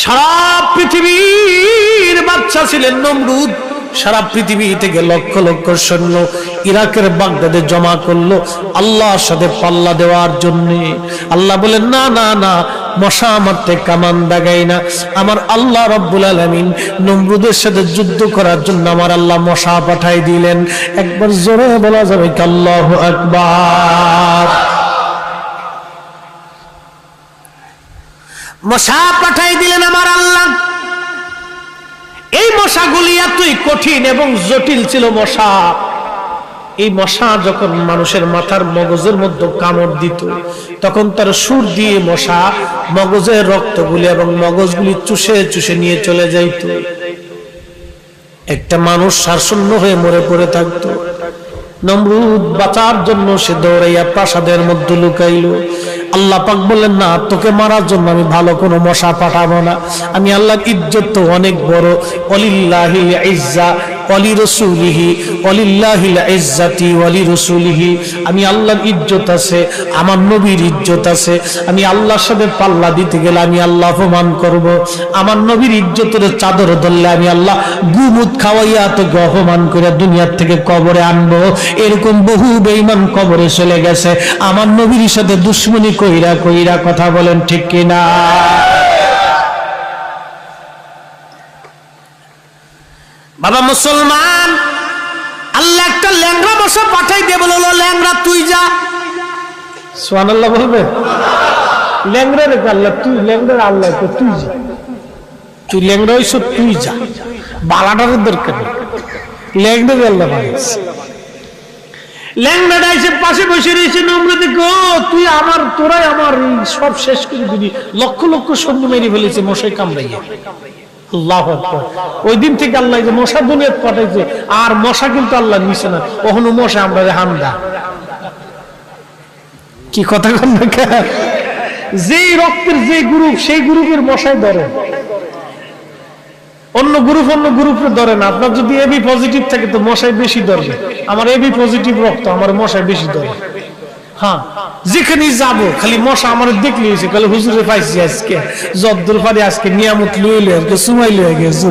সারা পৃথিবীর বাদশা ছিলেন নমরুদ। সারা পৃথিবী থেকে লক্ষ লক্ষ সৈন্য ইরাকের বাগদাদে জমা করলো আল্লাহর সাথে পাল্লা দেওয়ার জন্য। আল্লাহ বলেন, না না না, মশা মারতে কামান দাগাই না। আমার আল্লাহ রাব্বুল আলামিন নমরুদের সাথে যুদ্ধ করার জন্য আমার আল্লাহ মশা পাঠাই দিলেন। একবার জোরে বলা যাবে কি আল্লাহু আকবার। মশা পাঠাই দিলেন আমার আল্লাহ। এই মশাগুলি এতই কঠিন এবং জটিল ছিল মশা। এই মশা যখন মানুষের মাথার মগজের মধ্যে কামড় দিত, তখন তার সুর দিয়ে মশা মগজের রক্তগুলি এবং মগজগুলি চুষে চুষে নিয়ে চলে যাইত। একটা মানুষ শ্বাসশূন্য হয়ে মরে পড়ে থাকতো। নমরুদ বাঁচার জন্য সে দৌড়াইয়া প্রাসাদের মধ্যে লুকাইল। আল্লাহ পাক বললেন, না, তোকে মারার জন্য আমি ভালো কোনো মশা পাঠাবো না। আমি আল্লাহর ইজ্জত তো অনেক বড়। ওয়ালিল্লাহিল ইজ্জা ওয়ালি রাসূলিহি ওয়ালিল্লাহিল ইজ্জাতি ওয়ালি রাসূলিহি। আমি আল্লাহর ইজ্জত আছে, আমার নবীর ইজ্জত আছে। আমি আল্লাহর সাথে পাল্লা দিতে গেলে আমি আল্লাহ অপমান করব। আমার নবীর ইজ্জতের চাদর ধরলে আমি আল্লাহ গুমুত খাওয়াইয়া তোকে অপমান করে দুনিয়ার থেকে কবরে আনবো। এরকম বহু বেঈমান কবরে চলে গেছে আমার নবীর সাথে দুশ্মনী কইরা কইরা। কথা বলেন ঠিক কিনা? বাবা মুসলমান, আল্লাহ একটা ল্যাংড়া মশা পাঠাই দিয়ে বলল, ল্যাংড়া তুই যা। সুবহানাল্লাহ বলবে? ল্যাংড়া রে আল্লাহ, তুই ল্যাংড়া, আল্লাহ তুই যা। তুই ল্যাংড়া হইছ, তুই যা, বালাটার দরকার নেই। ল্যাংড়া রে আল্লাহ বানাইছে। ল্যাংড়াটা এসে পাশে বসে রয়েছে। নমরুদ, তুই আমার, তোরাই আমার সব শেষ করে দিবি। লক্ষ লক্ষ সৈন্য মেরে ফেলেছে মশাই কামড়াইয়া। আল্লাহু আকবার। ওই দিন থেকে আল্লাহ যে মশা দুনিয়াত পাঠাইছে, আর মশা কিন্তু আল্লাহ নিছে না। ওখানে মশা আমরা হামদা। কি কথা কন না? যে রক্তের যে গ্রুপ, সেই গ্রুপের মশাই ধরে। অন্য গ্রুপে ধরে না। আপনার যদি এবি পজিটিভ থাকে তো মশাই বেশি ধরবে। আমার এবি পজিটিভ রক্ত, আমার মশাই বেশি ধরে। হ্যাঁ, যেখানে যাবো খালি মশা আমার দেখলে হয়েছে, খালি হুজুরে পাইছি আজকে, যদ্দুর পারে আজকে নিয়ামত লইলে আজকে সুমাই লয়ে গেছে।